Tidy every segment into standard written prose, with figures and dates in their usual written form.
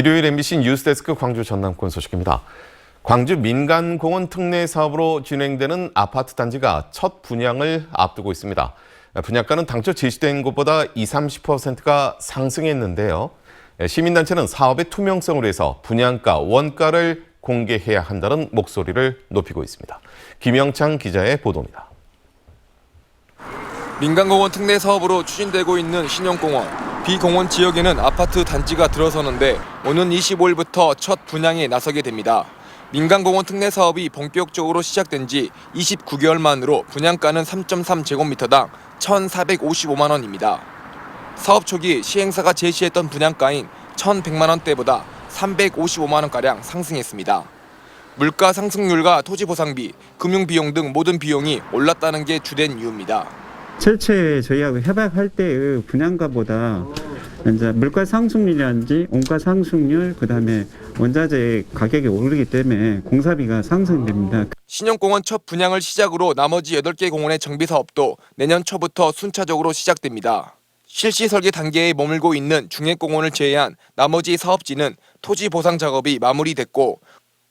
일요일 MBC 뉴스데스크 광주 전남권 소식입니다. 광주 민간공원 특례 사업으로 진행되는 아파트 단지가 첫 분양을 앞두고 있습니다. 분양가는 당초 제시된 것보다 20~30%가 상승했는데요. 시민단체는 사업의 투명성을 위해서 분양가, 원가를 공개해야 한다는 목소리를 높이고 있습니다. 김영창 기자의 보도입니다. 민간공원 특례 사업으로 추진되고 있는 신영공원. 비공원 지역에는 아파트 단지가 들어서는데 오는 25일부터 첫 분양에 나서게 됩니다. 민간공원 특례 사업이 본격적으로 시작된 지 29개월 만으로 분양가는 3.3제곱미터당 1,455만 원입니다. 사업 초기 시행사가 제시했던 분양가인 1,100만 원대보다 355만 원가량 상승했습니다. 물가 상승률과 토지 보상비, 금융 비용 등 모든 비용이 올랐다는 게 주된 이유입니다. 철저히 저희하고 협약할 때의 분양가보다 이제 물가 상승률이라든지 원가 상승률, 그다음에 원자재 가격이 오르기 때문에 공사비가 상승됩니다. 신영공원 첫 분양을 시작으로 나머지 8개 공원의 정비 사업도 내년 초부터 순차적으로 시작됩니다. 실시 설계 단계에 머물고 있는 중액공원을 제외한 나머지 사업지는 토지 보상 작업이 마무리됐고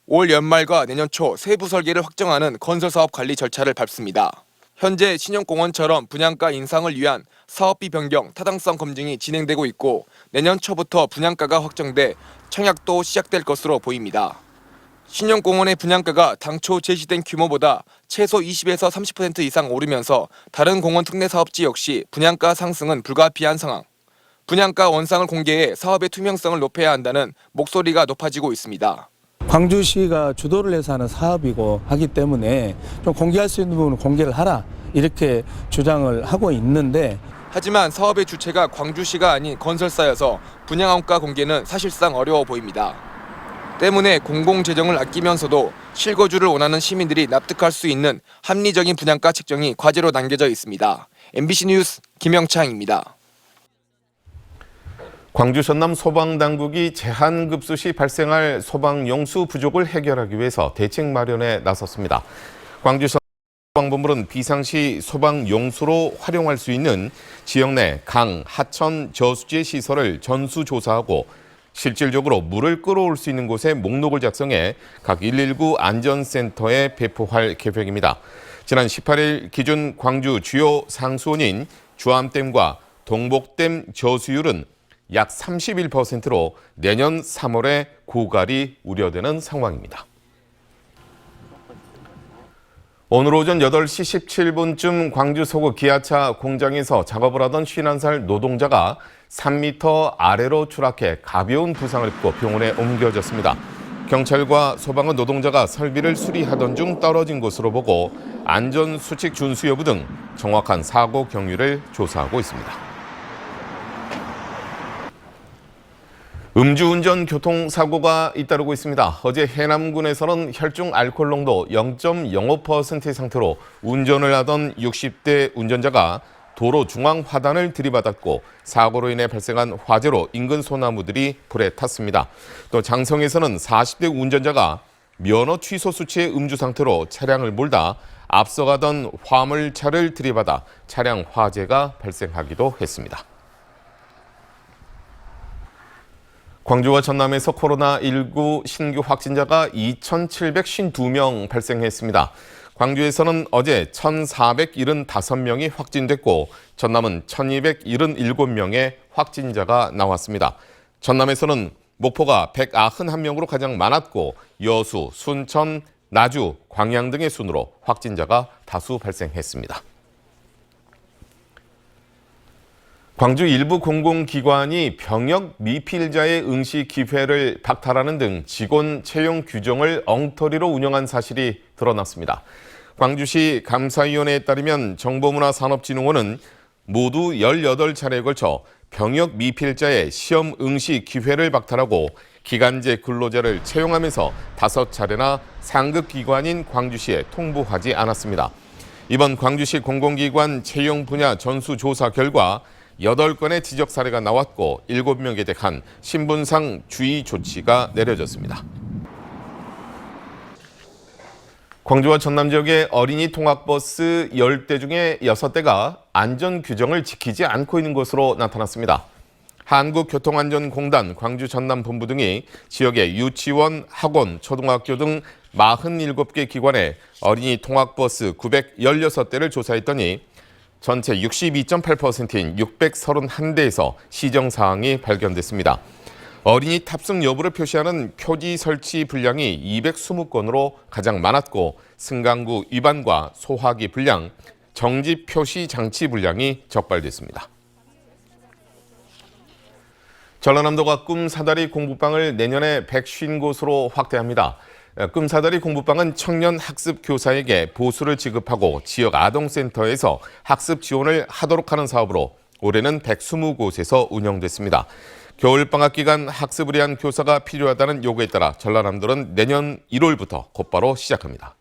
올 연말과 내년 초 세부 설계를 확정하는 건설사업 관리 절차를 밟습니다. 현재 신영공원처럼 분양가 인상을 위한 사업비 변경, 타당성 검증이 진행되고 있고 내년 초부터 분양가가 확정돼 청약도 시작될 것으로 보입니다. 신영공원의 분양가가 당초 제시된 규모보다 최소 20에서 30% 이상 오르면서 다른 공원 특례 사업지 역시 분양가 상승은 불가피한 상황. 분양가 원상을 공개해 사업의 투명성을 높여야 한다는 목소리가 높아지고 있습니다. 광주시가 주도를 해서 하는 사업이고 하기 때문에 좀 공개할 수 있는 부분은 공개를 하라, 이렇게 주장을 하고 있는데, 하지만 사업의 주체가 광주시가 아닌 건설사여서 분양원가 공개는 사실상 어려워 보입니다. 때문에 공공재정을 아끼면서도 실거주를 원하는 시민들이 납득할 수 있는 합리적인 분양가 책정이 과제로 남겨져 있습니다. MBC 뉴스 김영창입니다. 광주 전남 소방당국이 제한급수 시 발생할 소방용수 부족을 해결하기 위해서 대책 마련에 나섰습니다. 광주 소방본부는 비상시 소방용수로 활용할 수 있는 지역 내 강, 하천, 저수지 시설을 전수조사하고 실질적으로 물을 끌어올 수 있는 곳에 목록을 작성해 각 119 안전센터에 배포할 계획입니다. 지난 18일 기준 광주 주요 상수원인 주암댐과 동복댐 저수율은 약 31%로 내년 3월에 고갈이 우려되는 상황입니다. 오늘 오전 8시 17분쯤 광주 서구 기아차 공장에서 작업을 하던 51살 노동자가 3m 아래로 추락해 가벼운 부상을 입고 병원에 옮겨졌습니다. 경찰과 소방은 노동자가 설비를 수리하던 중 떨어진 것으로 보고 안전수칙 준수 여부 등 정확한 사고 경위를 조사하고 있습니다. 음주운전 교통사고가 잇따르고 있습니다. 어제 해남군에서는 혈중 알코올 농도 0.05% 상태로 운전을 하던 60대 운전자가 도로 중앙 화단을 들이받았고 사고로 인해 발생한 화재로 인근 소나무들이 불에 탔습니다. 또 장성에서는 40대 운전자가 면허 취소 수치의 음주 상태로 차량을 몰다 앞서가던 화물차를 들이받아 차량 화재가 발생하기도 했습니다. 광주와 전남에서 코로나19 신규 확진자가 2,752명 발생했습니다. 광주에서는 어제 1,475명이 확진됐고 전남은 1,277명의 확진자가 나왔습니다. 전남에서는 목포가 191명으로 가장 많았고 여수, 순천, 나주, 광양 등의 순으로 확진자가 다수 발생했습니다. 광주 일부 공공기관이 병역 미필자의 응시 기회를 박탈하는 등 직원 채용 규정을 엉터리로 운영한 사실이 드러났습니다. 광주시 감사위원회에 따르면 정보문화산업진흥원은 모두 18차례에 걸쳐 병역 미필자의 시험 응시 기회를 박탈하고 기간제 근로자를 채용하면서 5차례나 상급기관인 광주시에 통보하지 않았습니다. 이번 광주시 공공기관 채용 분야 전수조사 결과 8건의 지적 사례가 나왔고 7명에 대한 신분상 주의 조치가 내려졌습니다. 광주와 전남 지역의 어린이 통학버스 10대 중에 6대가 안전 규정을 지키지 않고 있는 것으로 나타났습니다. 한국교통안전공단 광주 전남본부 등이 지역의 유치원, 학원, 초등학교 등 47개 기관에 어린이 통학버스 916대를 조사했더니 전체 62.8%인 631대에서 시정사항이 발견됐습니다. 어린이 탑승 여부를 표시하는 표지 설치 분량이 220건으로 가장 많았고 승강구 위반과 소화기 분량, 정지 표시 장치 분량이 적발됐습니다. 전라남도가 꿈사다리 공부방을 내년에 150곳으로 확대합니다. 꿈사다리 공부방은 청년 학습 교사에게 보수를 지급하고 지역 아동센터에서 학습 지원을 하도록 하는 사업으로 올해는 120곳에서 운영됐습니다. 겨울방학 기간 학습을 위한 교사가 필요하다는 요구에 따라 전라남도는 내년 1월부터 곧바로 시작합니다.